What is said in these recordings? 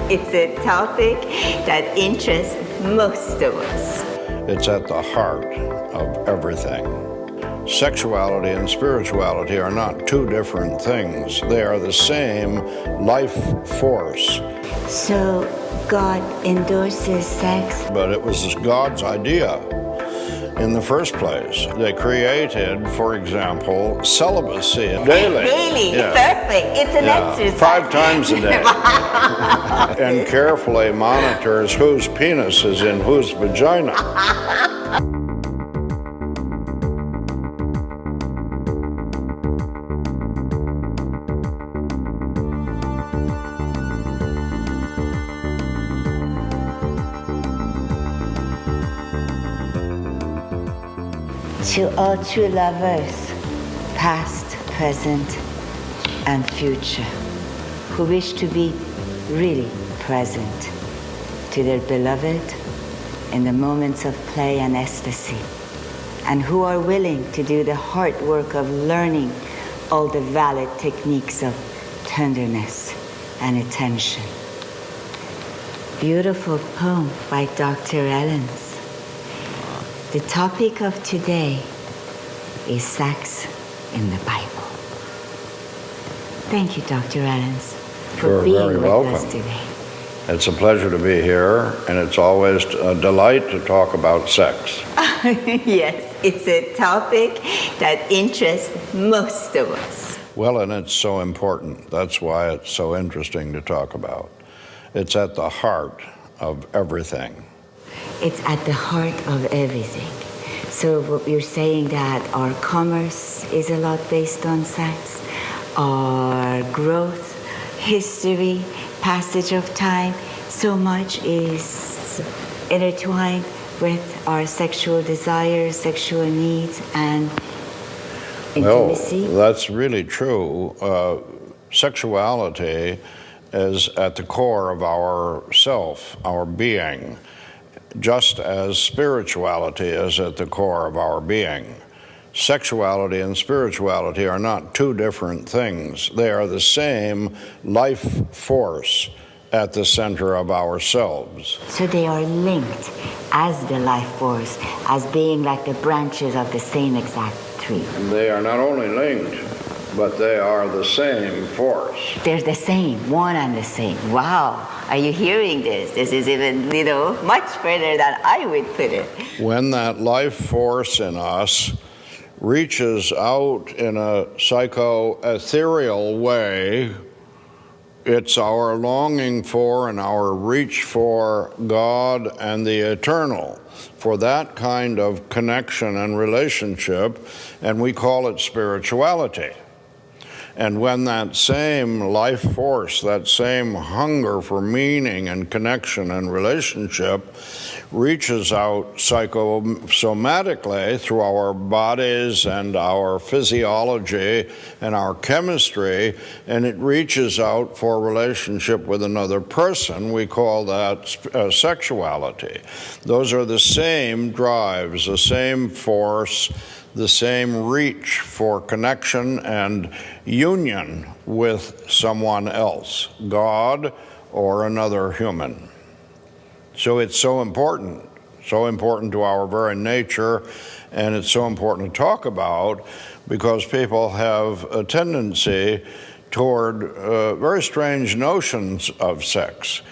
It's a topic that interests most of us. It's at the heart of everything. Sexuality and spirituality are not two different things. They are the same life force. So God endorses sex? But it was God's idea in the first place. They created, for example, celibacy daily. Daily, perfect. It's an exercise. 5 times a day. And carefully monitors whose penis is in whose vagina. To all true lovers, past, present, and future, who wish to be really present to their beloved in the moments of play and ecstasy, and who are willing to do the hard work of learning all the valid techniques of tenderness and attention. Beautiful poem by Dr. Ellens. The topic of today is sex in the Bible. Thank you, Dr. Ellens, for being with us today. It's a pleasure to be here, and it's always a delight to talk about sex. Yes, it's a topic that interests most of us. Well, and it's so important. That's why it's so interesting to talk about. It's at the heart of everything. It's at the heart of everything. So you're saying that our commerce is a lot based on sex, our growth, history, passage of time, so much is intertwined with our sexual desires, sexual needs, and intimacy? Well, that's really true. Sexuality is at the core of our self, our being, just as spirituality is at the core of our being. Sexuality and spirituality are not two different things. They are the same life force at the center of ourselves. So they are linked as the life force, as being like the branches of the same exact tree. And they are not only linked, but they are the same force. They're the same, one and the same. Wow, are you hearing this? This is even, much further than I would put it. When that life force in us reaches out in a psycho-ethereal way, it's our longing for and our reach for God and the eternal, for that kind of connection and relationship, and we call it spirituality. And when that same life force, that same hunger for meaning and connection and relationship reaches out psychosomatically through our bodies and our physiology and our chemistry, and it reaches out for a relationship with another person, we call that sexuality. Those are the same drives, the same force, the same reach for connection and union with someone else, God or another human. So it's so important to our very nature, and it's so important to talk about because people have a tendency toward very strange notions of sex.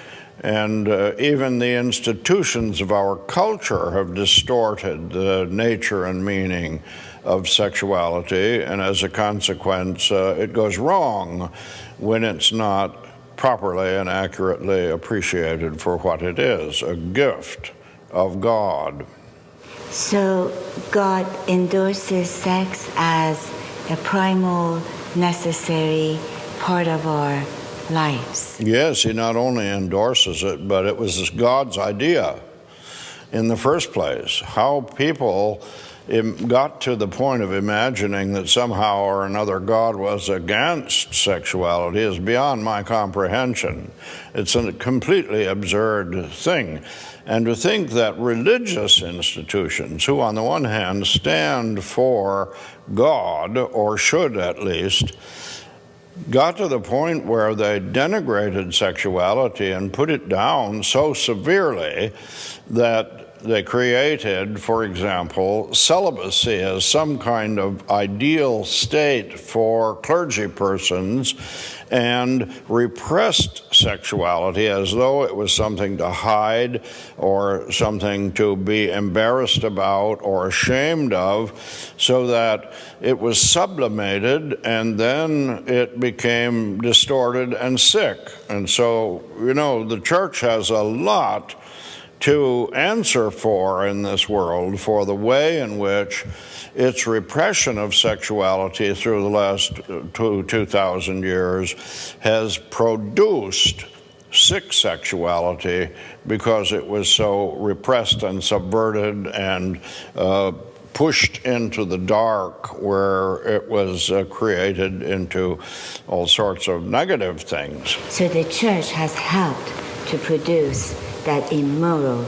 And even the institutions of our culture have distorted the nature and meaning of sexuality, and as a consequence, it goes wrong when it's not properly and accurately appreciated for what it is, a gift of God. So God endorses sex as a primal, necessary part of our lives. Yes, he not only endorses it, but it was God's idea in the first place. How people got to the point of imagining that somehow or another God was against sexuality is beyond my comprehension. It's a completely absurd thing. And to think that religious institutions, who on the one hand stand for God, or should at least, got to the point where they denigrated sexuality and put it down so severely that they created, for example, celibacy as some kind of ideal state for clergy persons, and repressed sexuality as though it was something to hide or something to be embarrassed about or ashamed of, so that it was sublimated and then it became distorted and sick. And so, the church has a lot to answer for in this world for the way in which its repression of sexuality through the last 2,000 years has produced sick sexuality, because it was so repressed and subverted and pushed into the dark, where it was created into all sorts of negative things. So the church has helped to produce that immoral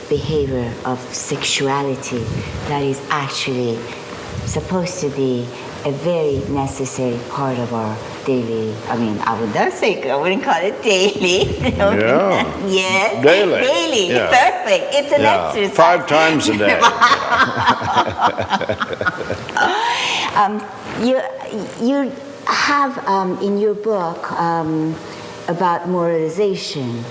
behavior of sexuality that is actually supposed to be a very necessary part of our daily, I wouldn't call it daily. Yeah. Yes. Daily. Yeah. Perfect. It's an exercise. 5 times a day. You have in your book about moralization.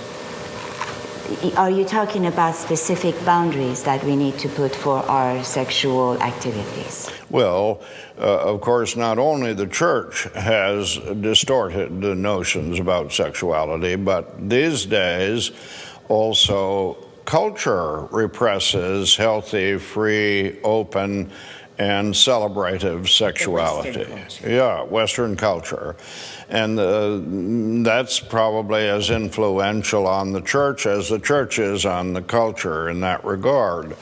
Are you talking about specific boundaries that we need to put for our sexual activities? Well, of course, not only the church has distorted the notions about sexuality, but these days also culture represses healthy, free, open, and celebrative sexuality. Western culture. And that's probably as influential on the church as the church is on the culture in that regard.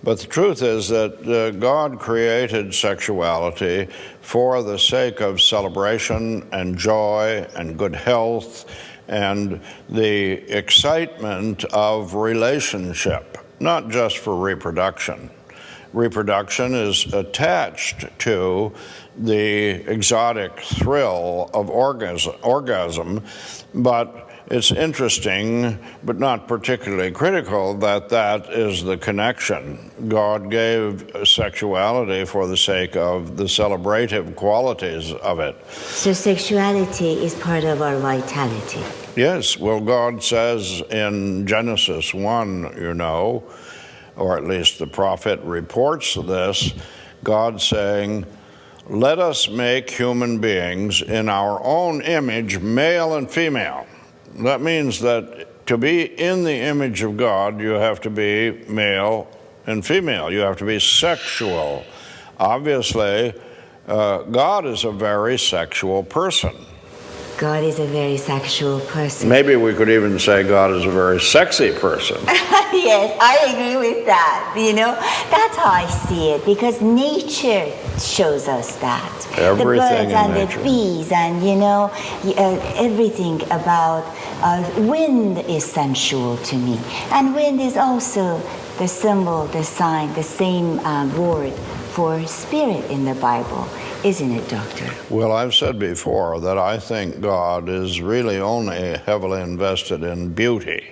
But the truth is that God created sexuality for the sake of celebration and joy and good health and the excitement of relationship, not just for reproduction. Reproduction is attached to the exotic thrill of orgasm, but it's interesting, but not particularly critical, that is the connection. God gave sexuality for the sake of the celebrative qualities of it. So sexuality is part of our vitality. Yes, well, God says in Genesis 1, or at least the prophet reports this, God saying, "Let us make human beings in our own image, male and female." That means that to be in the image of God, you have to be male and female. You have to be sexual. Obviously, God is a very sexual person. God is a very sexual person. Maybe we could even say God is a very sexy person. Yes, I agree with that. That's how I see it, because nature shows us that. Everything the birds and nature. The bees and, everything about wind is sensual to me. And wind is also the symbol, the sign, the same word for spirit in the Bible. Isn't it, Doctor? Well, I've said before that I think God is really only heavily invested in beauty.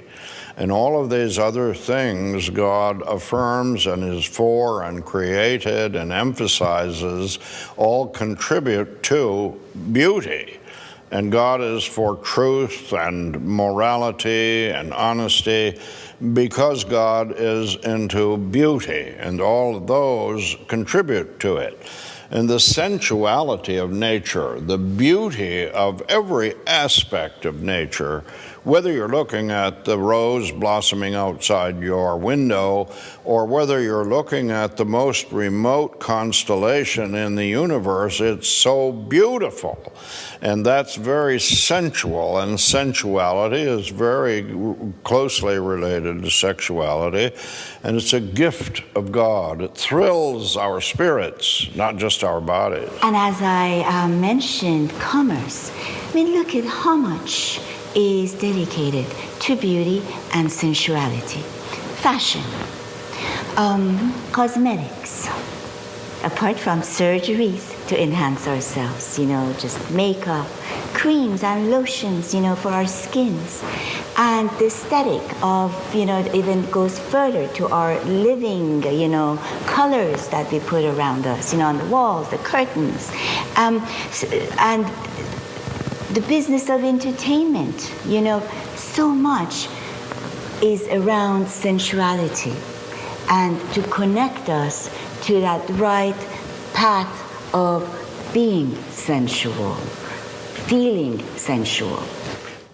And all of these other things God affirms and is for and created and emphasizes all contribute to beauty. And God is for truth and morality and honesty, because God is into beauty, and all of those contribute to it. And the sensuality of nature, the beauty of every aspect of nature, whether you're looking at the rose blossoming outside your window, or whether you're looking at the most remote constellation in the universe, it's so beautiful. And that's very sensual, and sensuality is very closely related to sexuality, and it's a gift of God. It thrills our spirits, not just our bodies. And as I mentioned, commerce. Look at how much is dedicated to beauty and sensuality. Fashion, cosmetics, apart from surgeries to enhance ourselves, just makeup, creams and lotions, for our skins. And the aesthetic of, even goes further to our living, colors that we put around us, on the walls, the curtains. And the business of entertainment, so much is around sensuality and to connect us to that right path of being sensual, feeling sensual.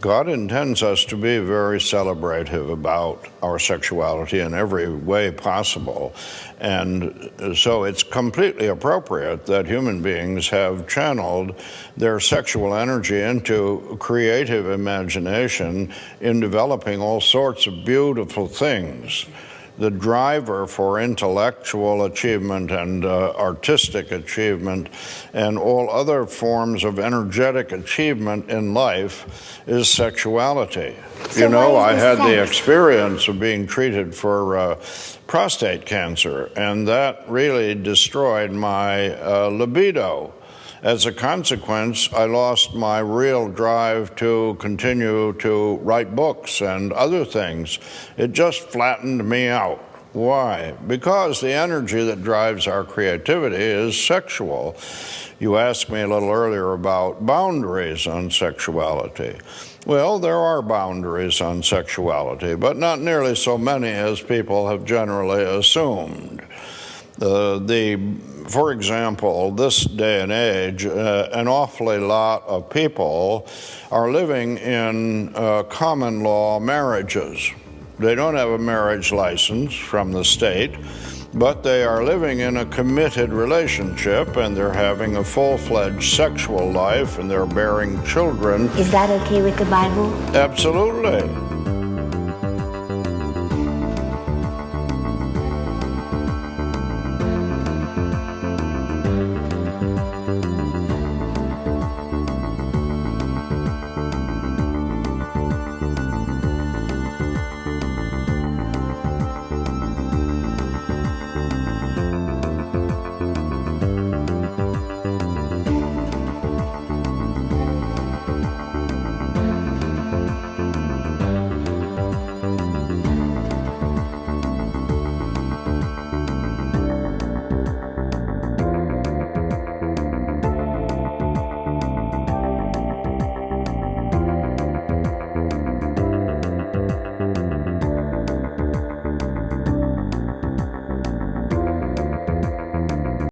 God intends us to be very celebrative about our sexuality in every way possible. And so it's completely appropriate that human beings have channeled their sexual energy into creative imagination in developing all sorts of beautiful things. The driver for intellectual achievement and artistic achievement and all other forms of energetic achievement in life is sexuality. So I had the sex? experience of being treated for prostate cancer, and that really destroyed my libido. As a consequence, I lost my real drive to continue to write books and other things. It just flattened me out. Why? Because the energy that drives our creativity is sexual. You asked me a little earlier about boundaries on sexuality. Well, there are boundaries on sexuality, but not nearly so many as people have generally assumed. For example, this day and age, an awfully lot of people are living in common law marriages. They don't have a marriage license from the state, but they are living in a committed relationship and they're having a full-fledged sexual life and they're bearing children. Is that okay with the Bible? Absolutely.